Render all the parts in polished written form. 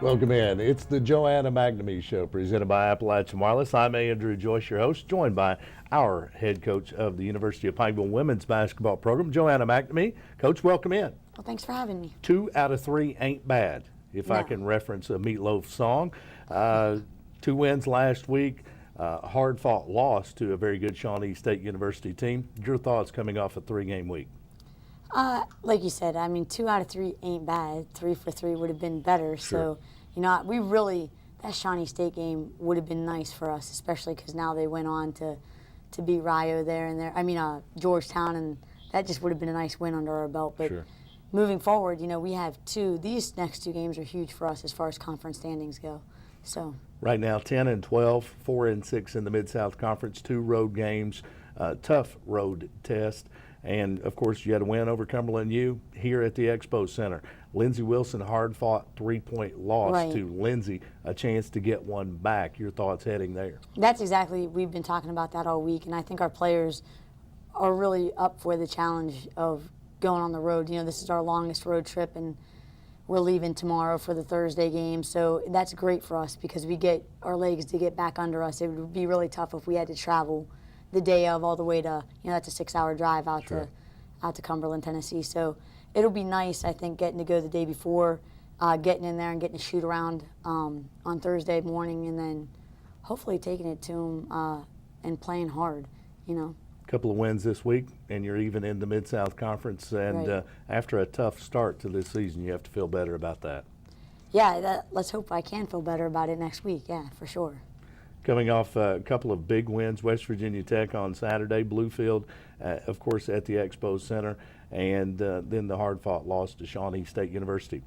Welcome in. It's the Joanna McNamee Show presented by Appalachian Wireless. I'm Andrew Joyce, your host, joined by our head coach of the University of Pikeville women's basketball program, Joanna McNamee. Coach, welcome in. Well, thanks for having me. 2 out of 3 ain't bad, if I No. can reference a Meatloaf song. 2 wins last week, hard-fought loss to a very good Shawnee State University team. Your thoughts coming off a 3-game week? Like you said, I mean, 2 out of 3 ain't bad. 3 for 3 would have been better. Sure. So, that Shawnee State game would have been nice for us, especially because now they went on to beat Rio there and there. Georgetown, and that just would have been a nice win under our belt. But Sure. moving forward, we have these next 2 games are huge for us as far as conference standings go. So Right now, 10 and 12, 4 and 6 in the Mid-South Conference, 2 road games, tough road test. And, of course, you had a win over Cumberland U here at the Expo Center. Lindsey Wilson, hard-fought 3-point loss Right. to Lindsay, a chance to get one back. Your thoughts heading there? that's exactly, we've been talking about that all week, and I think our players are really up for the challenge of going on the road. This is our longest road trip, and we're leaving tomorrow for the Thursday game, so that's great for us because we get our legs to get back under us. It would be really tough if we had to travel the day of all the way to, that's a 6-hour drive out Sure. to Cumberland, Tennessee. So it'll be nice, I think, getting to go the day before, getting in there and getting to shoot around on Thursday morning, and then hopefully taking it to them and playing hard. Couple of wins this week, and you're even in the Mid-South Conference. And Right. after a tough start to this season, you have to feel better about that. Yeah, let's hope I can feel better about it next week. Yeah, for sure. Coming off a couple of big wins, West Virginia Tech on Saturday, Bluefield, of course, at the Expo Center, and then the hard-fought loss to Shawnee State University.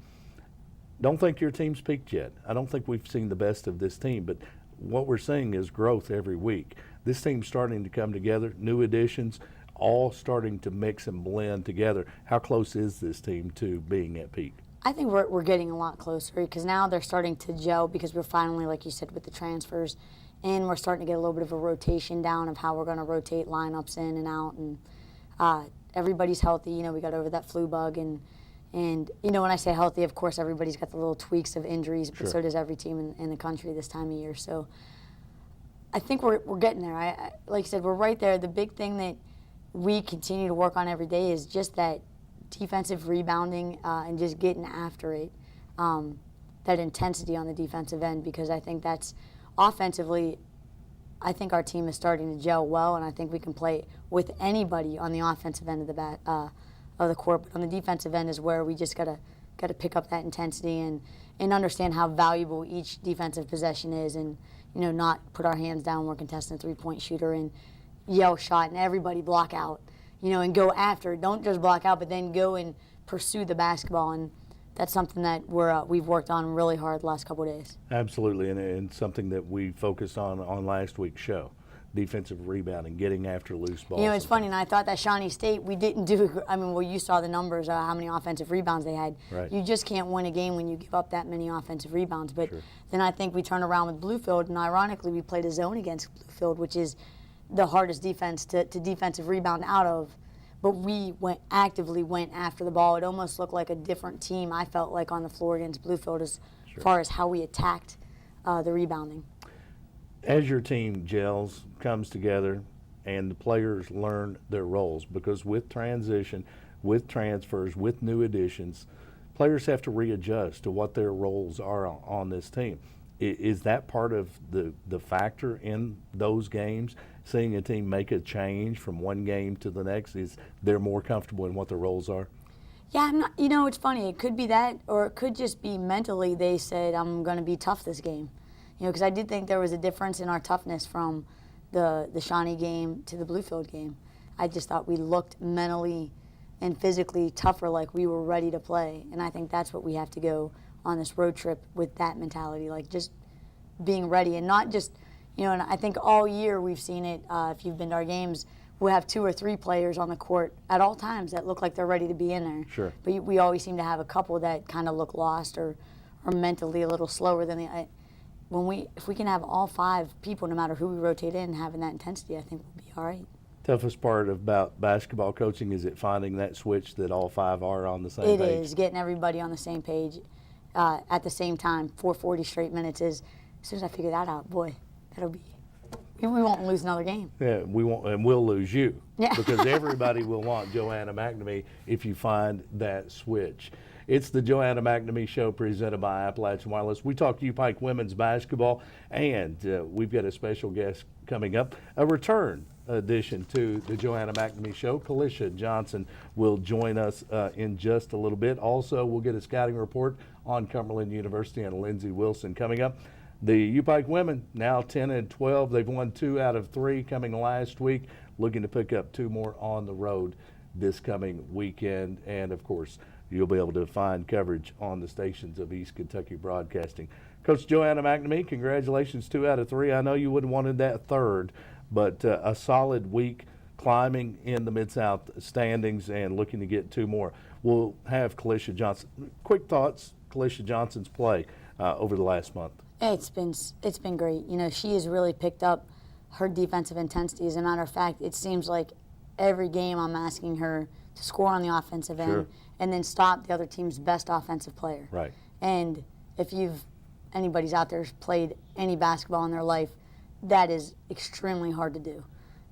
Don't think your team's peaked yet. I don't think we've seen the best of this team, but what we're seeing is growth every week. This team's starting to come together, new additions, all starting to mix and blend together. How close is this team to being at peak? I think we're getting a lot closer because now they're starting to gel because we're finally, like you said, with the transfers, and we're starting to get a little bit of a rotation down of how we're going to rotate lineups in and out, and everybody's healthy. We got over that flu bug, and when I say healthy, of course, everybody's got the little tweaks of injuries, but Sure. so does every team in the country this time of year. So I think we're getting there. Like I said, we're right there. The big thing that we continue to work on every day is just that defensive rebounding and just getting after it, that intensity on the defensive end, because I think that's offensively, I think our team is starting to gel well, and I think we can play with anybody on the offensive end of the court. But on the defensive end is where we just gotta pick up that intensity and understand how valuable each defensive possession is, and not put our hands down when we're contesting a 3-point shooter and yell shot and everybody block out, and go after it. Don't just block out, but then go and pursue the basketball. And that's something that we've worked on really hard the last couple of days. Absolutely, and something that we focused on last week's show, defensive rebounding, getting after loose balls. It's funny, and I thought that Shawnee State, we didn't do, you saw the numbers, how many offensive rebounds they had. Right. You just can't win a game when you give up that many offensive rebounds. But Sure. then I think we turned around with Bluefield, and ironically, we played a zone against Bluefield, which is the hardest defense to defensive rebound out of. But we actively went after the ball. It almost looked like a different team, I felt like, on the floor against Bluefield as Sure. far as how we attacked the rebounding. As your team gels, comes together, and the players learn their roles, because with transition, with transfers, with new additions, players have to readjust to what their roles are on this team. Is that part of the factor in those games, seeing a team make a change from one game to the next? Is they're more comfortable in what their roles are? Yeah, it's funny. It could be that, or it could just be mentally they said, I'm going to be tough this game. Because I did think there was a difference in our toughness from the Shawnee game to the Bluefield game. I just thought we looked mentally and physically tougher, like we were ready to play. And I think that's what we have to go on this road trip with, that mentality, like just being ready, and not just, and I think all year we've seen it, if you've been to our games, we'll have 2 or 3 players on the court at all times that look like they're ready to be in there. Sure. But we always seem to have a couple that kind of look lost or mentally a little slower than if we can have all 5 people, no matter who we rotate in, having that intensity, I think we'll be all right. Toughest part about basketball coaching, is it finding that switch that all 5 are on the same page? It is, getting everybody on the same page. at the same time for 40 straight minutes is, as soon as I figure that out, boy, that'll be, we won't lose another game. Yeah, we won't, and we'll lose you. Yeah. Because everybody will want Joanna McNamee if you find that switch. It's the Joanna McNamee Show presented by Appalachian Wireless. We talk U-Pike women's basketball, and we've got a special guest coming up, a return addition to the Joanna McNamee Show. Kalisha Johnson will join us in just a little bit. Also, we'll get a scouting report on Cumberland University and Lindsey Wilson coming up. The U-Pike women now 10-12. They've won 2 out of 3 coming last week, looking to pick up 2 more on the road this coming weekend. And, of course, you'll be able to find coverage on the stations of East Kentucky Broadcasting. Coach Joanna McNamee, congratulations, 2 out of 3. I know you wouldn't have wanted that third, but a solid week climbing in the Mid-South standings and looking to get 2 more. We'll have Kalisha Johnson. Quick thoughts, Kalisha Johnson's play over the last month. It's been great. You know, she has really picked up her defensive intensity. As a matter of fact, it seems like every game I'm asking her to score on the offensive end and then stop the other team's best offensive player. Right. And if anybody's out there who's played any basketball in their life, that is extremely hard to do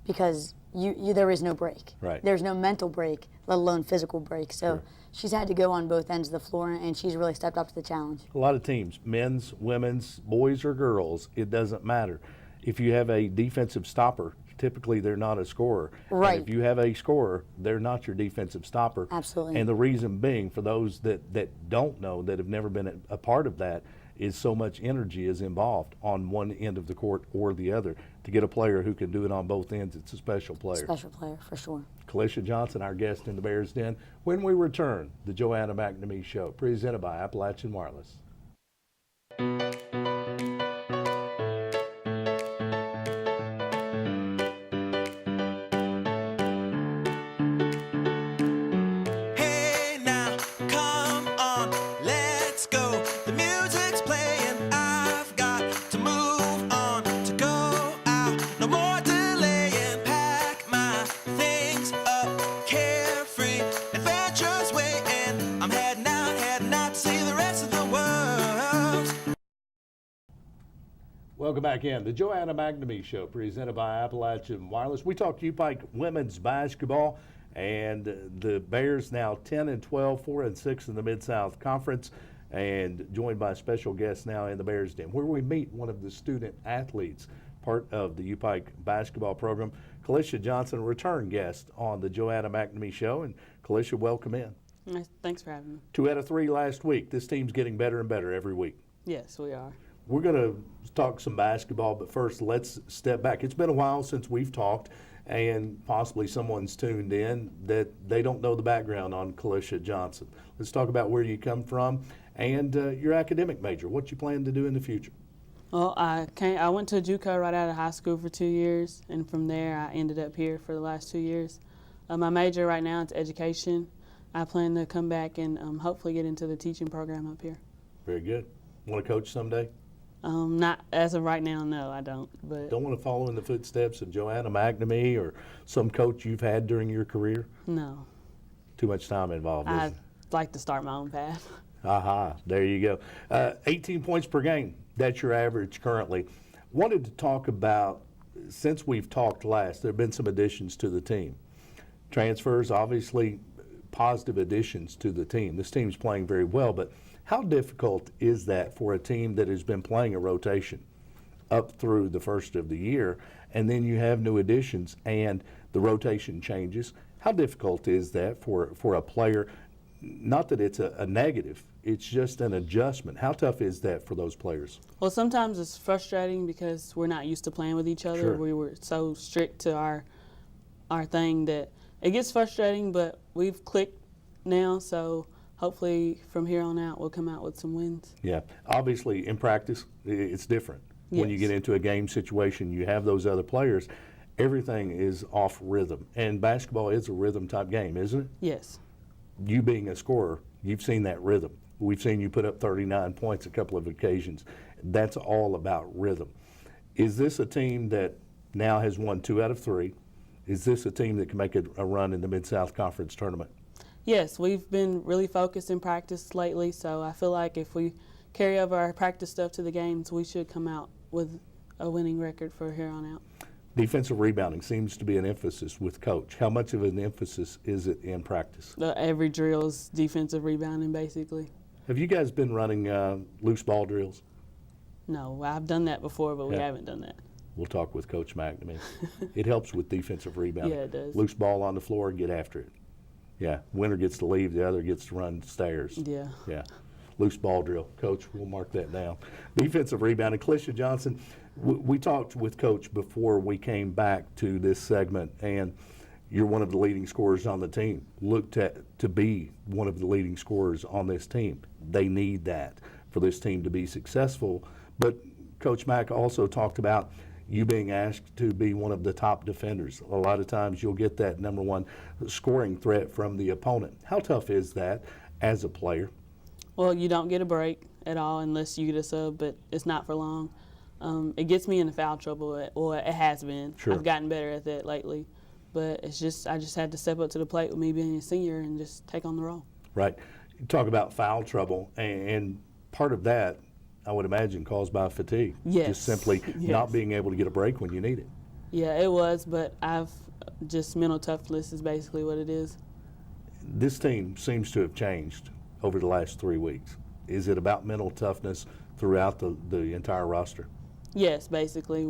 because there is no break. Right. There's no mental break, let alone physical break. So she's had to go on both ends of the floor, and she's really stepped up to the challenge. A lot of teams, men's, women's, boys or girls, it doesn't matter. If you have a defensive stopper, typically they're not a scorer. Right. And if you have a scorer, they're not your defensive stopper. Absolutely. And the reason being, for those that don't know, that have never been a part of that, is so much energy is involved on one end of the court or the other. To get a player who can do it on both ends, it's a special player. Special player, for sure. Kalisha Johnson, our guest in the Bears Den. When we return, the Joanna McNamee Show, presented by Appalachian Wireless. Hey now, come on, let's go. The music's playing, I've got to move on, to go out, no more delaying. Pack my things up, carefree, adventures waiting. I'm heading out to see the rest of the world. Welcome back in. The Joanna McNamee Show, presented by Appalachian Wireless. We talk U-Pike women's basketball, and the Bears now 10-12, 4-6 in the Mid-South Conference, and joined by a special guest now in the Bears Den, where we meet one of the student athletes, part of the U-Pike basketball program, Kalisha Johnson, a return guest on the Joanna McNamee Show. And Kalisha, welcome in. Thanks for having me. 2 out of 3 last week. This team's getting better and better every week. Yes, we are. We're going to talk some basketball, but first let's step back. It's been a while since we've talked, and possibly someone's tuned in that they don't know the background on Kalisha Johnson. Let's talk about where you come from and your academic major, what you plan to do in the future. Well, I went to JUCO right out of high school for 2 years, and from there I ended up here for the last 2 years. My major right now is education. I plan to come back and hopefully get into the teaching program up here. Very good. Want to coach someday? Not as of right now, no, I don't. But Don't want to follow in the footsteps of Joanna McNamee or some coach you've had during your career? no, Too much time involved, isn't I'd it? like to start my own path. Aha, there you go. 18 points per game, that's your average currently. Wanted to talk about, since we've talked last, there have been some additions to the team. Transfers, obviously positive additions to the team. This team's playing very well, but how difficult is that for a team that has been playing a rotation up through the first of the year, and then you have new additions and the rotation changes? How difficult is that for a player? Not that it's a negative, it's just an adjustment. How tough is that for those players? Well, sometimes it's frustrating because we're not used to playing with each other. Sure. We were so strict to our thing that it gets frustrating, but we've clicked now, so hopefully from here on out we'll come out with some wins. Yeah, obviously in practice it's different. When you Yes. get into a game situation, you have those other players. Everything is off rhythm, and basketball is a rhythm type game, isn't it? Yes. You being a scorer, you've seen that rhythm. We've seen you put up 39 points a couple of occasions. That's all about rhythm. Is this a team that now has won 2 out of 3? Is this a team that can make a run in the Mid-South Conference tournament? Yes, we've been really focused in practice lately, so I feel like if we carry over our practice stuff to the games, we should come out with a winning record for here on out. Defensive rebounding seems to be an emphasis with Coach. How much of an emphasis is it in practice? Every drill is defensive rebounding, basically. Have you guys been running loose ball drills? No, I've done that before, but we Yeah. haven't done that. We'll talk with Coach McNamee. It helps with defensive rebounding. Yeah, it does. Loose ball on the floor, get after it. Yeah, winner gets to leave, the other gets to run stairs. Yeah. Yeah, loose ball drill. Coach, we'll mark that down. Defensive rebounding. Kalisha Johnson, we talked with Coach before we came back to this segment, and you're one of the leading scorers on the team. Looked to be one of the leading scorers on this team. They need that for this team to be successful. But Coach Mack also talked about you being asked to be one of the top defenders. A lot of times you'll get that number one scoring threat from the opponent. How tough is that as a player? Well, you don't get a break at all unless you get a sub, but it's not for long. It gets me into foul trouble, or it has been. Sure. I've gotten better at that lately. But I just had to step up to the plate with me being a senior and just take on the role. Right. You talk about foul trouble, and part of that, I would imagine, caused by fatigue. Yes. Just simply Yes. not being able to get a break when you need it. Yeah, it was, but just mental toughness is basically what it is. This team seems to have changed over the last 3 weeks. Is it about mental toughness throughout the entire roster? Yes, basically.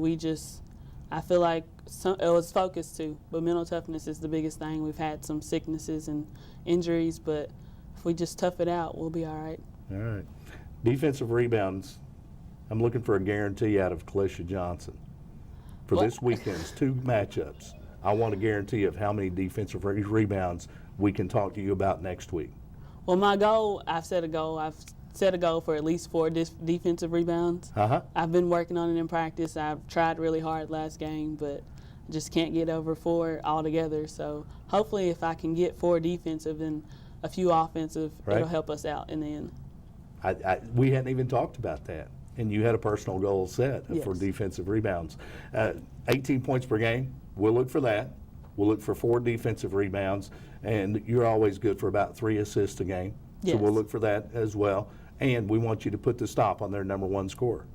I feel like it was focused too, but mental toughness is the biggest thing. We've had some sicknesses and injuries, but if we just tough it out, we'll be all right. All right. Defensive rebounds. I'm looking for a guarantee out of Kalisha Johnson for this weekend's 2 matchups. I want a guarantee of how many defensive rebounds we can talk to you about next week. Well, my goal, I've set a goal for at least 4 defensive rebounds. I've been working on it in practice. I've tried really hard last game, but just can't get over 4 altogether. So hopefully if I can get 4 defensive and a few offensive, Right. It'll help us out in the end. We hadn't even talked about that, and you had a personal goal set for Yes. defensive rebounds. 18 points per game, we'll look for that. We'll look for 4 defensive rebounds, and you're always good for about 3 assists a game. So Yes. we'll look for that as well. And we want you to put the stop on their number 1 scorer.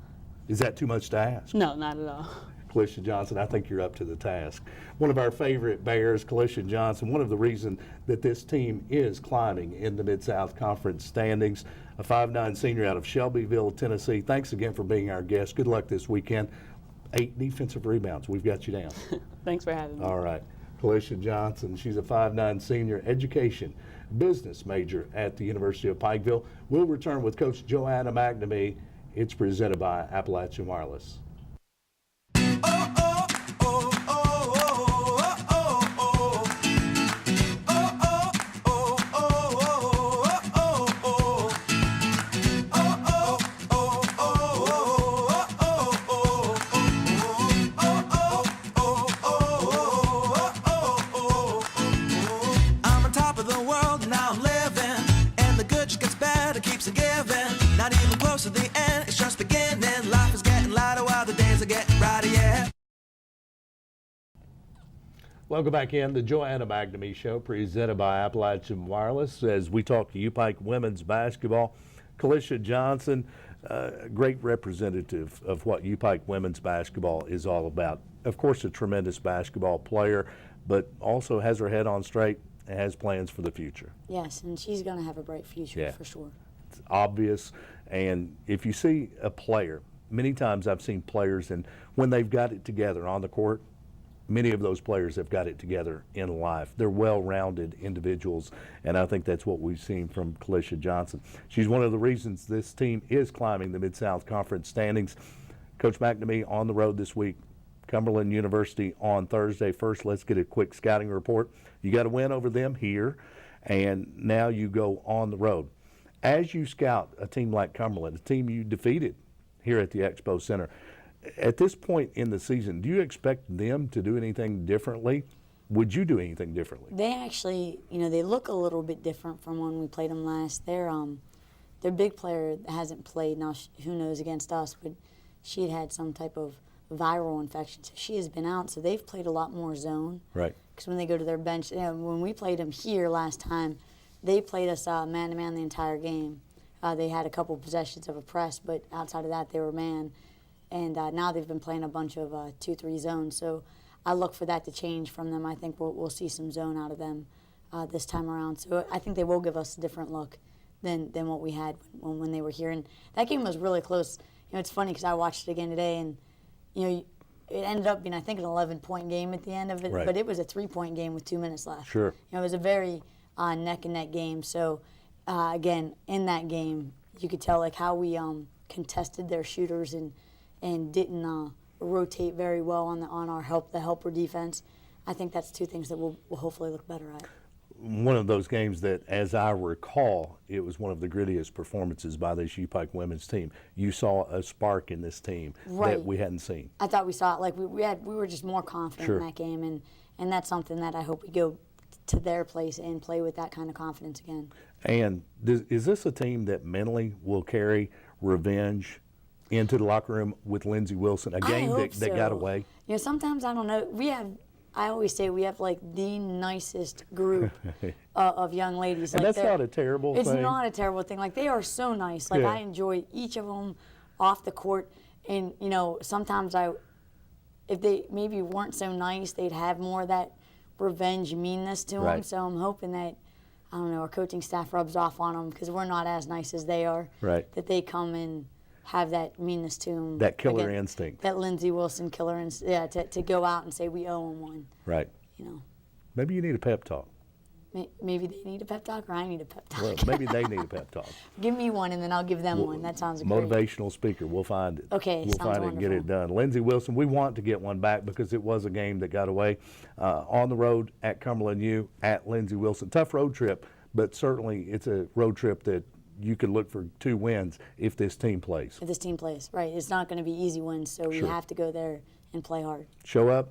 Is that too much to ask? No, not at all. Kalisha Johnson, I think you're up to the task. One of our favorite Bears, Kalisha Johnson, one of the reasons that this team is climbing in the Mid-South Conference standings, a 5'9" senior out of Shelbyville, Tennessee. Thanks again for being our guest. Good luck this weekend. 8 defensive rebounds. We've got you down. Thanks for having me. All right. Kalisha Johnson, she's a 5'9" senior, education business major at the University of Pikeville. We'll return with Coach Joanna McNamee. It's presented by Appalachian Wireless. I'm on top of the world, now I'm living, and the good just gets better, keeps on giving. Not even close to the end, it's just beginning. Life is getting lighter while the days are getting brighter, yeah. Welcome back in the Joanna McNamee Show, presented by Appalachian Wireless, as we talk to UPike women's basketball. Kalisha Johnson, great representative of what UPike women's basketball is all about. Of course, a tremendous basketball player, but also has her head on straight and has plans for the future. Yes, and she's going to have a bright future Yeah. for sure. It's obvious, and if you see a player, many times I've seen players, and when they've got it together on the court, many of those players have got it together in life. They're well-rounded individuals, and I think that's what we've seen from Kalisha Johnson. She's one of the reasons this team is climbing the Mid-South Conference standings. Coach McNamee on the road this week, Cumberland University on Thursday. First, let's get a quick scouting report. You got a win over them here, and now you go on the road. As you scout a team like Cumberland, a team you defeated here at the Expo Center, at this point in the season, do you expect them to do anything differently? Would you do anything differently? They actually, they look a little bit different from when we played them last. Their big player hasn't played now. Who knows against us? But she had some type of viral infection, so she has been out. So they've played a lot more zone. Right. Because when they go to their bench, when we played them here last time, they played us man-to-man the entire game. They had a couple possessions of a press, but outside of that, they were man. And now they've been playing a bunch of 2-3 zones. So I look for that to change from them. I think we'll see some zone out of them this time around. So I think they will give us a different look than what we had when they were here. And that game was really close. You know, it's funny because I watched it again today, and you know, it ended up being, I think, an 11-point game at the end of it. Right. But it was a 3-point game with 2 minutes left. Sure. You know, it was a very neck and neck game. So again, in that game, you could tell like how we contested their shooters and didn't rotate very well on the helper defense. I think that's two things that we'll hopefully look better at. One of those games that, as I recall, it was one of the grittiest performances by this U-Pike women's team. You saw a spark in this team that we hadn't seen. I thought we saw it. Like we were just more confident Sure. in that game, and that's something that I hope we go to their place and play with that kind of confidence again. And is this a team that mentally will carry revenge into the locker room with Lindsey Wilson, a game that got away? You know, sometimes I don't know. I always say we have like the nicest group of young ladies. And like that's not a terrible thing. It's not a terrible thing. Like they are so nice. Like Yeah. I enjoy each of them off the court. And you know, sometimes if they maybe weren't so nice, they'd have more of that revenge meanness to them. Right. So I'm hoping that, I don't know, our coaching staff rubs off on them because we're not as nice as they are. Right. That they come and have that meanness to them. That killer instinct. That Lindsey Wilson killer instinct. Yeah, to go out and say we owe them one. Right. You know, Maybe you need a pep talk. maybe they need a pep talk or I need a pep talk. Well, maybe they need a pep talk. Give me one and then I'll give them one. That sounds great. Motivational speaker. We'll find it. Okay, We'll sounds find it and get it wonderful. done. Lindsey Wilson, we want to get one back because it was a game that got away. On the road at Cumberland U, at Lindsey Wilson. Tough road trip, but certainly it's a road trip that you could look for 2 wins if this team plays. If this team plays, right. It's not going to be easy wins, so we Sure. have to go there and play hard. Show up.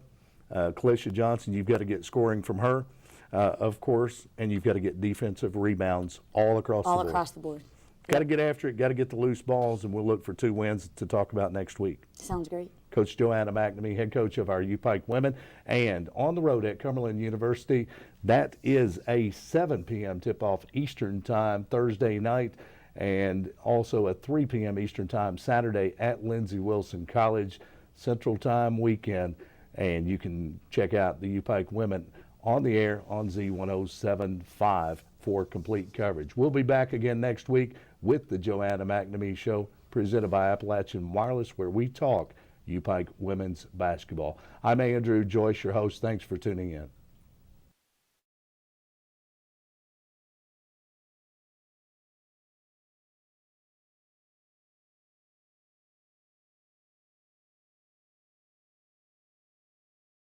Kalisha Johnson, you've got to get scoring from her, of course, and you've got to get defensive rebounds all across the All board. across the board. Got to get after it, got to get the loose balls, and we'll look for 2 wins to talk about next week. Sounds great. Coach Joanna McNamee, head coach of our U-Pike women, and on the road at Cumberland University. That is a 7 p.m. tip-off Eastern Time Thursday night, and also a 3 p.m. Eastern Time Saturday at Lindsey Wilson College Central Time weekend. And you can check out the U-Pike women on the air on Z1075 for complete coverage. We'll be back again next week with the Joanna McNamee Show, presented by Appalachian Wireless, where we talk U-Pike women's basketball. I'm Andrew Joyce, your host. Thanks for tuning in.